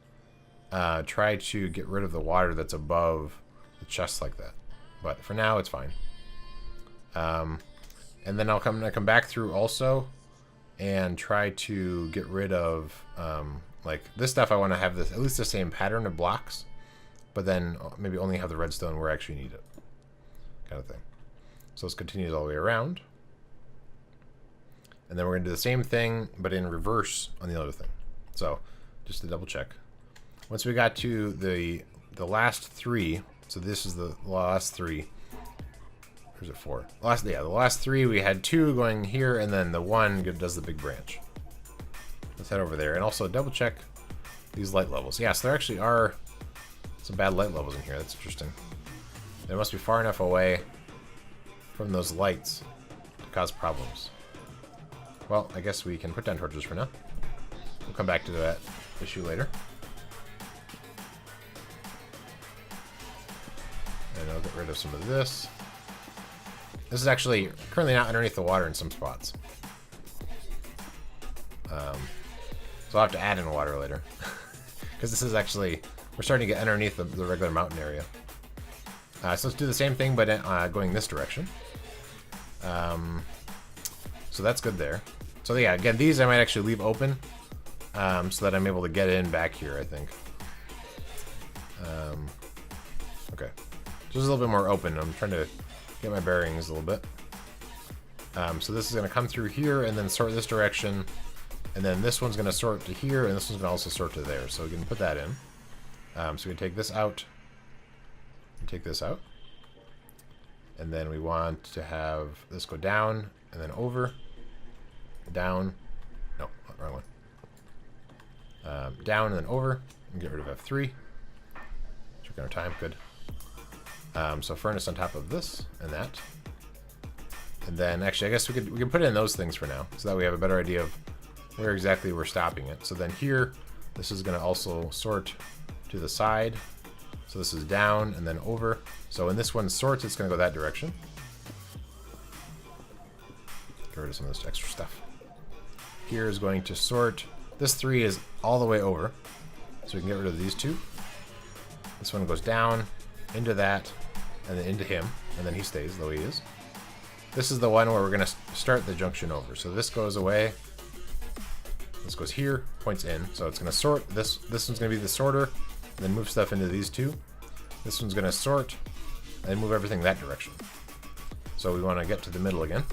try to get rid of the water that's above the chest like that. But for now, it's fine. And then I'll come back through also and try to get rid of, like this stuff. I want to have this at least the same pattern of blocks, but then maybe only have the redstone where I actually need it, kind of thing. So this continues all the way around. And then we're going to do the same thing, but in reverse on the other thing. So just to double check. Once we got to the last 3, so this is the last 3. Or is it 4? The last 3, we had 2 going here, and then the 1 does the big branch. Let's head over there. And also double check these light levels. Yeah, so there actually are some bad light levels in here. That's interesting. They must be far enough away from those lights to cause problems. Well, I guess we can put down torches for now. We'll come back to that issue later. And I'll get rid of some of this. This is actually currently not underneath the water in some spots. So I'll have to add in water later. Because this is actually, we're starting to get underneath the regular mountain area. So let's do the same thing, but going this direction. So that's good there. So yeah, again, these I might actually leave open so that I'm able to get in back here, I think. Okay. Just a little bit more open. I'm trying to get my bearings a little bit. So this is going to come through here and then sort this direction. And then this one's going to sort to here, and this one's going to also sort to there. So we can put that in. So we can take this out. And take this out. And then we want to have this go down and then over. Down. No, wrong one. Down and then over. And get rid of F3. Check our time. Good. So furnace on top of this and that. And then actually I guess we can put in those things for now so that we have a better idea of where exactly we're stopping it. So then here, this is going to also sort to the side. So this is down and then over. So when this one sorts, it's going to go that direction. Get rid of some of this extra stuff. Here is going to sort. This 3 is all the way over. So we can get rid of these 2. This one goes down into that and then into him. And then he stays the way he is. This is the one where we're going to start the junction over. So this goes away. This goes here, points in. So it's going to sort. This one's going to be the sorter, and then move stuff into these 2. This one's going to sort, and then move everything that direction. So we want to get to the middle again.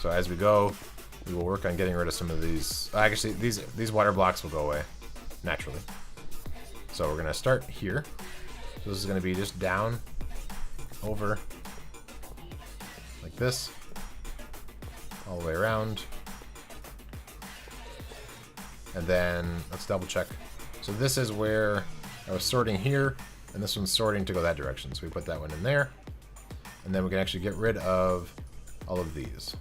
So as we go, we will work on getting rid of some of these. Actually, these water blocks will go away naturally. So we're going to start here. So this is going to be just down, over, like this, all the way around. And then let's double check. So this is where I was sorting here, and this one's sorting to go that direction. So we put that one in there. And then we can actually get rid of all of these.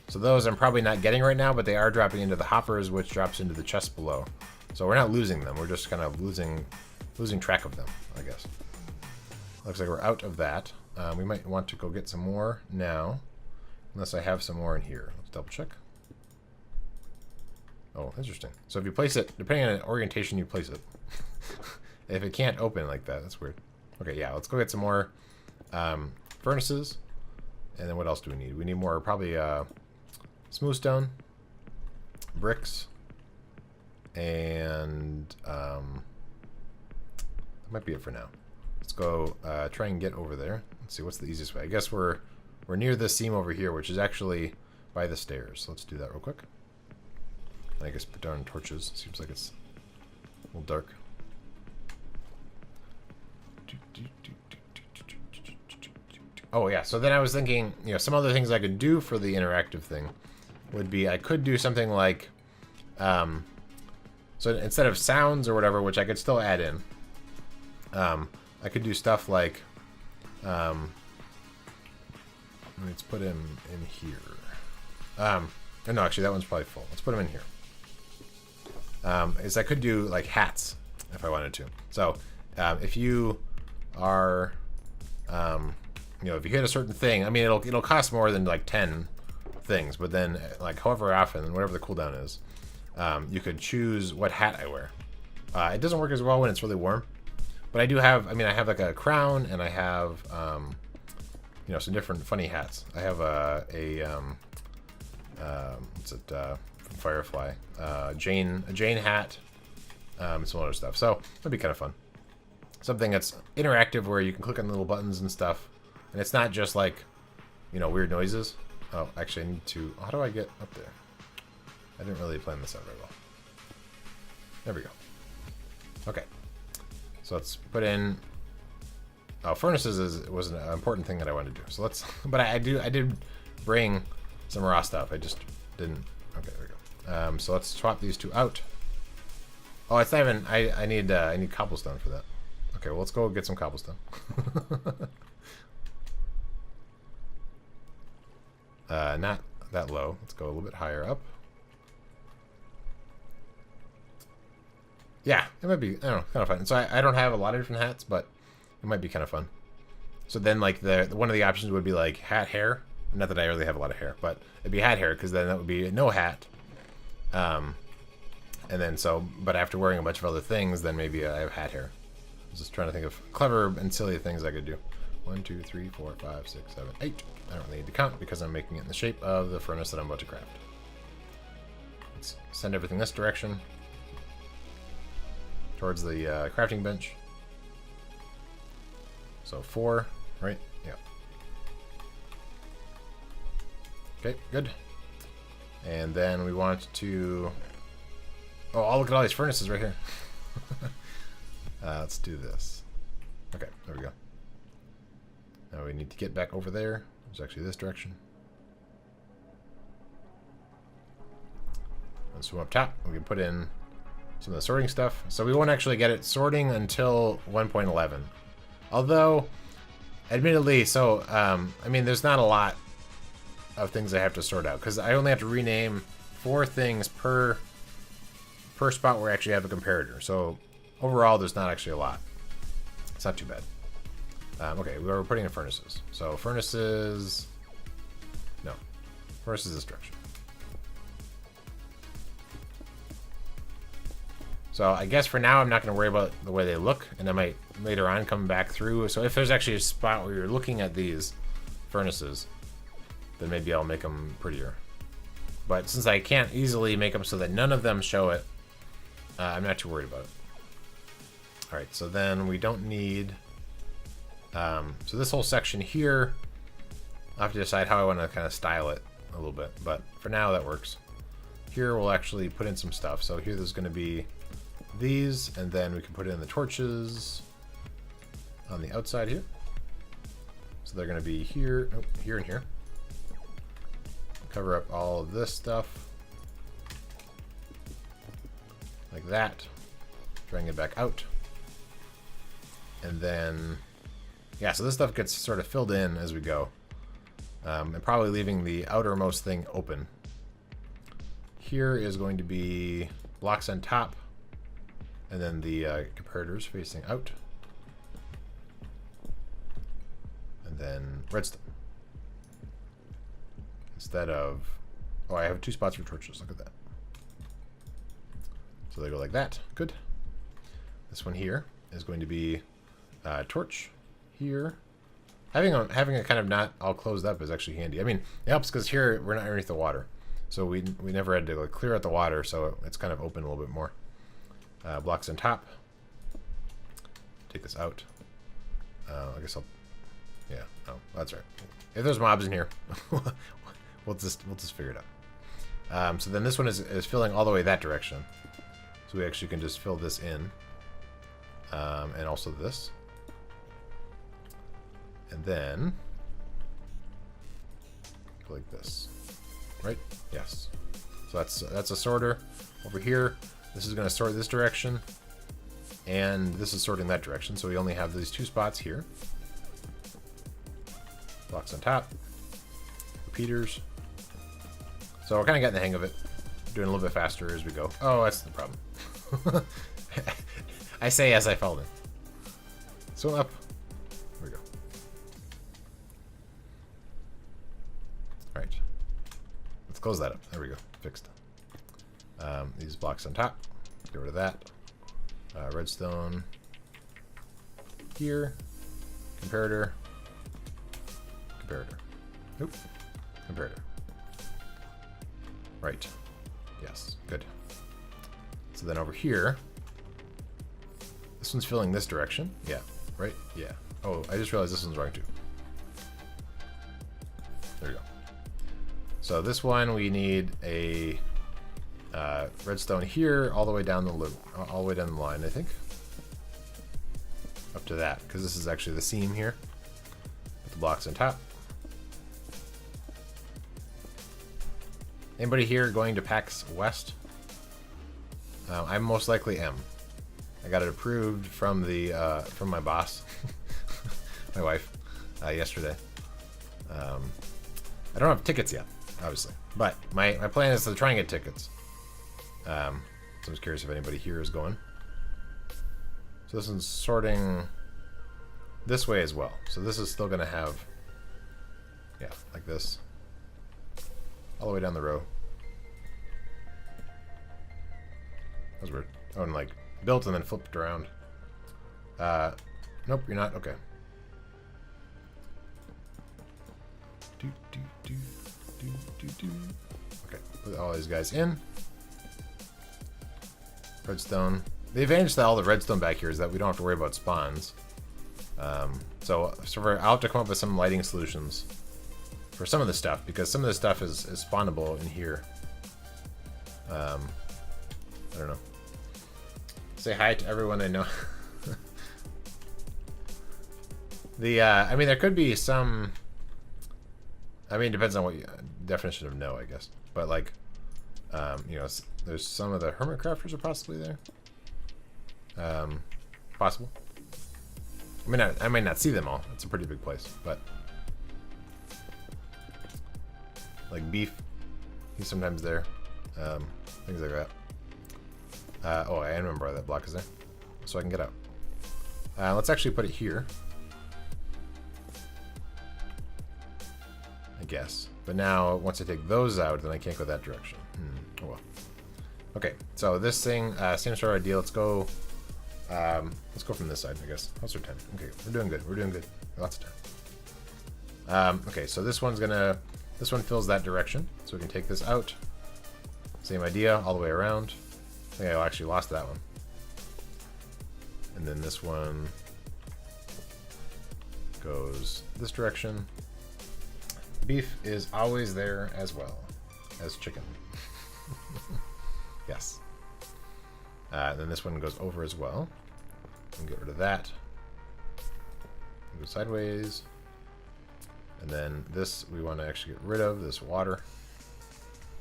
So those I'm probably not getting right now, but they are dropping into the hoppers, which drops into the chest below. So we're not losing them. We're just kind of losing track of them, I guess. Looks like we're out of that. We might want to go get some more now, unless I have some more in here. Let's double check. Oh, interesting. So if you place it, depending on the orientation you place it, if it can't open like that, that's weird. Okay, yeah, let's go get some more furnaces. And then what else do we need? We need more, probably smooth stone, bricks, and that might be it for now. Let's go try and get over there. Let's see, what's the easiest way? I guess we're near this seam over here, which is actually by the stairs. So let's do that real quick. I guess put down torches. Seems like it's a little dark. Oh yeah, so then I was thinking, you know, some other things I could do for the interactive thing would be I could do something like, so instead of sounds or whatever, which I could still add in, I could do stuff like, let's put him in here. No, actually that one's probably full. Let's put him in here. Is I could do like hats if I wanted to. So if you are, you know, if you hit a certain thing, I mean, it'll cost more than like 10 things, but then like however often, whatever the cooldown is, you could choose what hat I wear. It doesn't work as well when it's really warm, but I do have, I mean, I have like a crown and I have, you know, some different funny hats. I have what's it, from Firefly, a Jane hat, some other stuff. So it'd be kind of fun. something that's interactive where you can click on little buttons and stuff. And it's not just like, you know, weird noises. Oh, actually I need to, how do I get up there? I didn't really plan this out very well. There we go. Okay. So let's put in, oh, furnaces was an important thing that I wanted to do. So let's, but I did bring some raw stuff. I just didn't, okay, there we go. So let's swap these two out. Oh, it's not even, I need cobblestone for that. Okay, well, let's go get some cobblestone. Not that low. Let's go a little bit higher up. Yeah, it might be, I don't know, kind of fun. So I don't have a lot of different hats, but it might be kind of fun. So then, like, one of the options would be, like, hat hair. Not that I really have a lot of hair, but it'd be hat hair, because then that would be no hat. And then so, but after wearing a bunch of other things, then maybe I have hat hair. I was just trying to think of clever and silly things I could do. 1, 2, 3, 4, 5, 6, 7, 8. I don't really need to count because I'm making it in the shape of the furnace that I'm about to craft. Let's send everything this direction. Towards the crafting bench. So 4, right? Yeah. Okay, good. And then we want to... Oh, look at all these furnaces right here. Let's do this. Okay, there we go. Now we need to get back over there. It's actually this direction. Let's swim up top. We can put in some of the sorting stuff. So we won't actually get it sorting until 1.11. Although, admittedly, so, I mean, there's not a lot of things I have to sort out, because I only have to rename 4 things per spot where I actually have a comparator. So, overall, there's not actually a lot. It's not too bad. Okay, we're putting in furnaces. So, furnaces... No. Furnaces this direction. So I guess for now I'm not going to worry about the way they look, and I might later on come back through. So if there's actually a spot where you're looking at these furnaces, then maybe I'll make them prettier. But since I can't easily make them so that none of them show it, I'm not too worried about it. Alright, so then we don't need... so this whole section here, I'll have to decide how I want to kind of style it a little bit. But for now that works. Here we'll actually put in some stuff. So here there's going to be these, and then we can put in the torches on the outside here. So they're going to be here, oh, here and here. Cover up all of this stuff like that. Bring it back out, and then yeah. So this stuff gets sort of filled in as we go, and probably leaving the outermost thing open. Here is going to be blocks on top, and then the comparators facing out, and then redstone. Instead of, oh, I have 2 spots for torches. Look at that. So they go like that. Good. This one here is going to be torch here. Having it kind of not all closed up is actually handy. I mean, it helps because here we're not underneath the water. So we never had to like clear out the water, so it's kind of open a little bit more. Blocks on top. Take this out. I guess I'll. Yeah. Oh, that's right. If there's mobs in here, we'll just figure it out. So then this one is filling all the way that direction. So we actually can just fill this in, and also this, and then like this. Right? Yes. So that's a sorter over here. This is going to sort this direction, and this is sorting that direction. So we only have these 2 spots here. Blocks on top. Repeaters. So we're kind of getting the hang of it. Doing a little bit faster as we go. Oh, that's the problem. I say as I fall in. So up. There we go. Alright. Let's close that up. There we go. Fixed. These blocks on top. Get rid of that. Redstone. Here. Comparator. Comparator. Oop. Comparator. Right. Yes. Good. So then over here, This one's filling this direction. Yeah, right? Yeah. Oh, I just realized this one's wrong too. There we go. So this one we need a redstone here, all the way down the loop, all the way down the line, I think. Up to that, because this is actually the seam here. With the blocks on top. Anybody here going to PAX West? I most likely am. I got it approved from the from my boss, my wife, yesterday. I don't have tickets yet, obviously, but my plan is to try and get tickets. So I'm just curious if anybody here is going. So this one's sorting this way as well. So this is still going to have, yeah, like this, all the way down the row. That was weird. Oh, and like built and then flipped around. Nope, you're not. Okay. Okay, put all these guys in. Redstone. The advantage to all the redstone back here is that we don't have to worry about spawns. So I'll have to come up with some lighting solutions for some of the stuff, because some of the stuff is spawnable in here. I don't know. Say hi to everyone I know. I mean, there could be some. I mean, it depends on what definition of no, I guess. But like, you know, there's some of the hermit crafters are possibly there. Possible. I might not see them all. It's a pretty big place, but like beef, he's sometimes there. Things like that. Oh, I remember why that block is there, so I can get out. Let's actually put it here, I guess. But now, once I take those out, then I can't go that direction. Oh well. Okay, so this thing, same sort of idea. Let's go from this side, I guess. How's our time? Okay, we're doing good. We're doing good. Lots of time. Okay, so this one fills that direction, so we can take this out. Same idea, all the way around. I think I actually lost that one. And then this one goes this direction. Beef is always there as well as chicken. Yes. Then this one goes over as well. And get rid of that. Go sideways. And then this we want to actually get rid of, this water.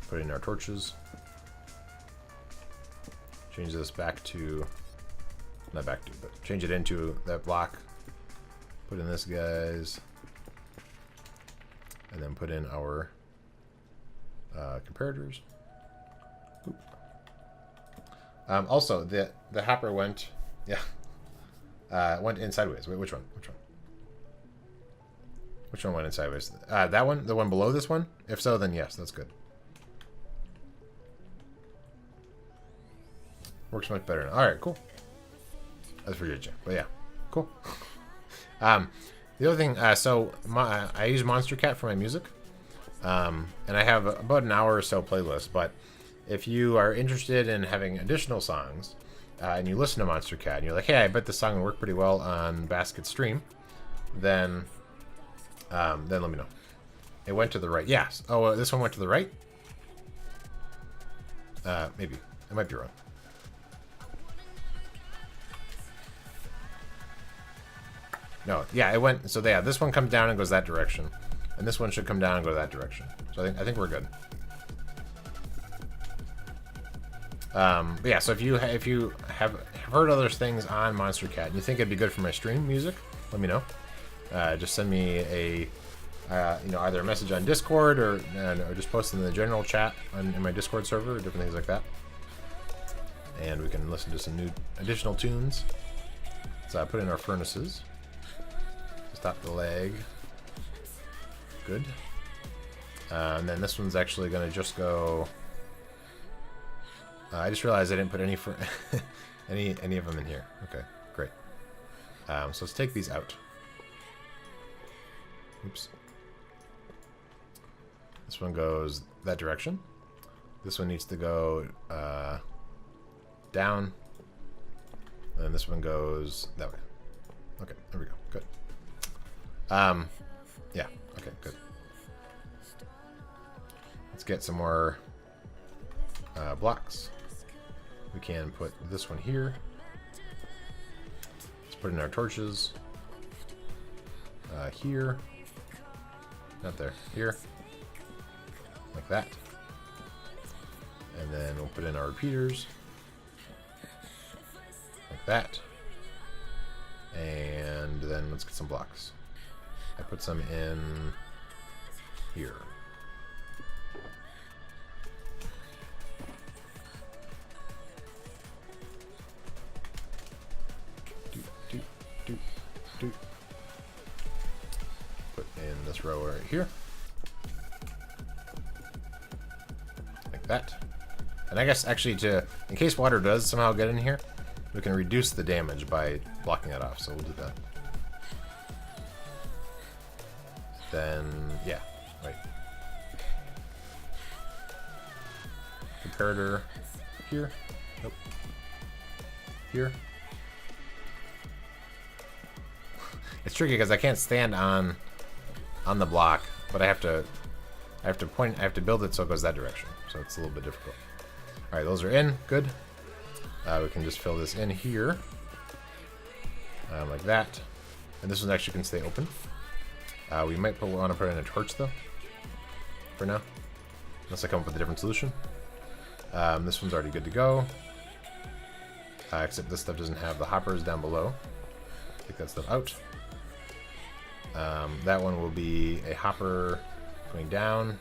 Put in our torches. Change this back to, not back to, but change it into that block. Put in this, guys. And then put in our comparators. Also, the hopper went, yeah, went in sideways. Wait, which one? Which one? Which one went in sideways? That one? The one below this one? If so, then yes, that's good. Works much better now. Alright, cool. I forget you. But yeah, cool. The other thing, so I use MonsterCat for my music. And I have about an hour or so playlist, but if you are interested in having additional songs, and you listen to MonsterCat, and you're like, hey, I bet this song would work pretty well on Basket Stream, then let me know. It went to the right. Yes. Oh, this one went to the right? Maybe. I might be wrong. No, yeah, it went. So yeah, this one comes down and goes that direction, and this one should come down and go that direction. So I think we're good. But yeah, so if you have heard other things on MonsterCat and you think it'd be good for my stream music, let me know. Just send me a either a message on Discord or just post in the general chat in my Discord server or different things like that, and we can listen to some new additional tunes. So I put in our furnaces. Stop the lag. Good. And then this one's actually going to just go. I just realized I didn't put any any of them in here. Okay, great. So let's take these out. Oops. This one goes that direction. This one needs to go down And this one goes that way. Okay, there we go. Good. Yeah. Okay, good. Let's get some more blocks. We can put this one here. Let's put in our torches. Here. Not there. Here. Like that. And then we'll put in our repeaters. Like that. And then let's get some blocks. I put some in here. Put in this row right here. Like that. And I guess actually in case water does somehow get in here, we can reduce the damage by blocking it off, so we'll do that. Then, yeah, right. Comparator here. Nope. Here. It's tricky because I can't stand on the block, but I have to build it so it goes that direction. So it's a little bit difficult. All right, those are in. Good. We can just fill this in here, like that, and this one actually can stay open. We might want to put in a torch though, for now, unless I come up with a different solution. This one's already good to go, except this stuff doesn't have the hoppers down below. Take that stuff out. That one will be a hopper going down,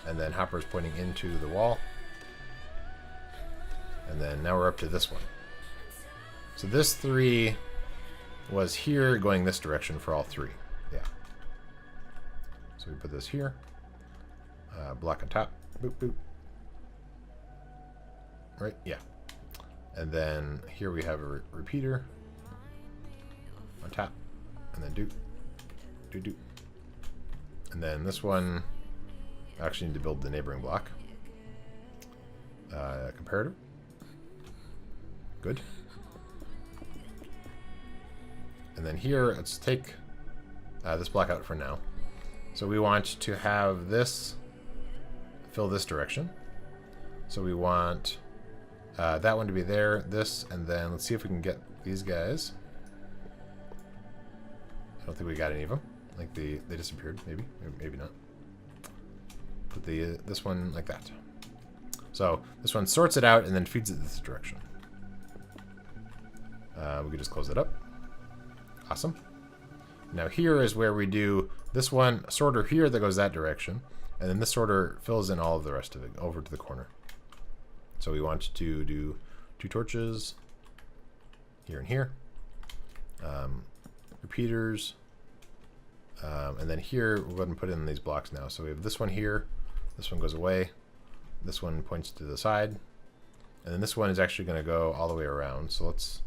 and then hoppers pointing into the wall. And then now we're up to this one. So this 3 was here going this direction for all 3. Yeah. So we put this here. Block on top. Boop, boop. Right? Yeah. And then here we have a repeater on top. And then doop. Doop, doop. And then this one, I actually need to build the neighboring block. Comparator. Good. And then here, let's take this block out for now. So we want to have this fill this direction. So we want that one to be there, this, and then let's see if we can get these guys. I don't think we got any of them. Like they disappeared, maybe, maybe not. Put this one like that. So this one sorts it out and then feeds it this direction. We can just close it up. Awesome. Now here is where we do this one sorter here that goes that direction, and then this sorter fills in all of the rest of it over to the corner. So we want to do 2 torches here and here, repeaters, and then here we'll go ahead and put in these blocks now. So we have this one here, this one goes away, this one points to the side, and then this one is actually going to go all the way around. So let's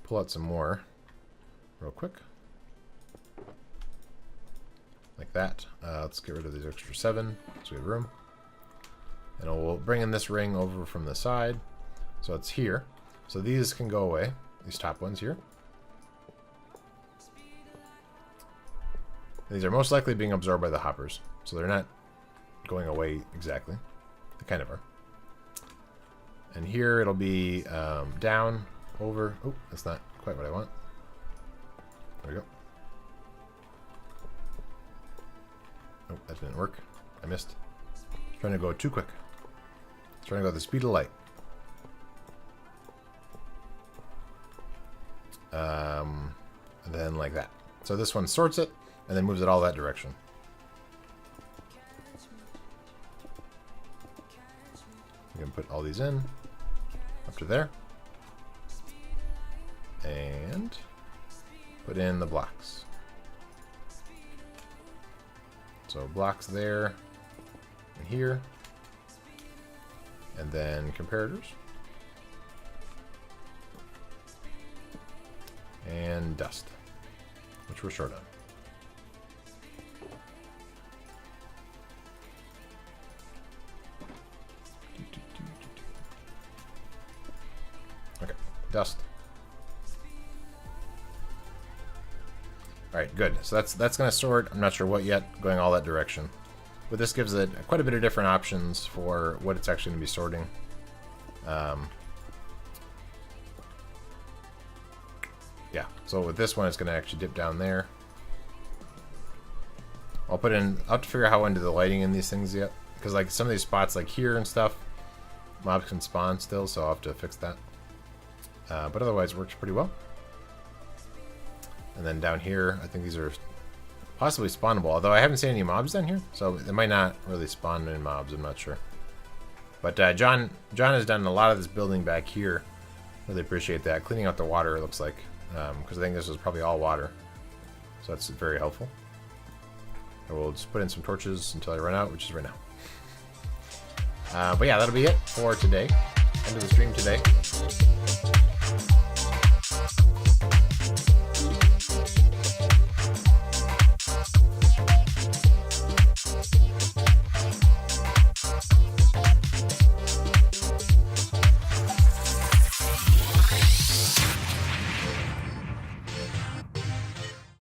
pull out some more real quick. Like that. Let's get rid of these extra 7 so we have room. And we'll bring in this ring over from the side. So it's here. So these can go away. These top ones here. These are most likely being absorbed by the hoppers. So they're not going away exactly. They kind of are. And here it'll be down, over. Oh, that's not quite what I want. There we go. Oh, that didn't work. I missed. Trying to go too quick. Trying to go at the speed of light. And then like that. So this one sorts it and then moves it all that direction. You can put all these in up to there. And put in the blocks. So blocks there and here. And then comparators. And dust, which we're short on. Okay. dust. Alright, good. So that's going to sort, I'm not sure what yet, going all that direction. But this gives it quite a bit of different options for what it's actually going to be sorting. Yeah, so with this one, it's going to actually dip down there. I'll have to figure out how to do the lighting in these things yet. Because like some of these spots like here and stuff, mobs can spawn still, so I'll have to fix that. But otherwise it works pretty well. And then down here, I think these are possibly spawnable, although I haven't seen any mobs down here, so they might not really spawn in mobs, I'm not sure. But John has done a lot of this building back here. Really appreciate that. Cleaning out the water, it looks like, because I think this was probably all water. So that's very helpful. I will just put in some torches until I run out, which is right now. But yeah, that'll be it for today. End of the stream today.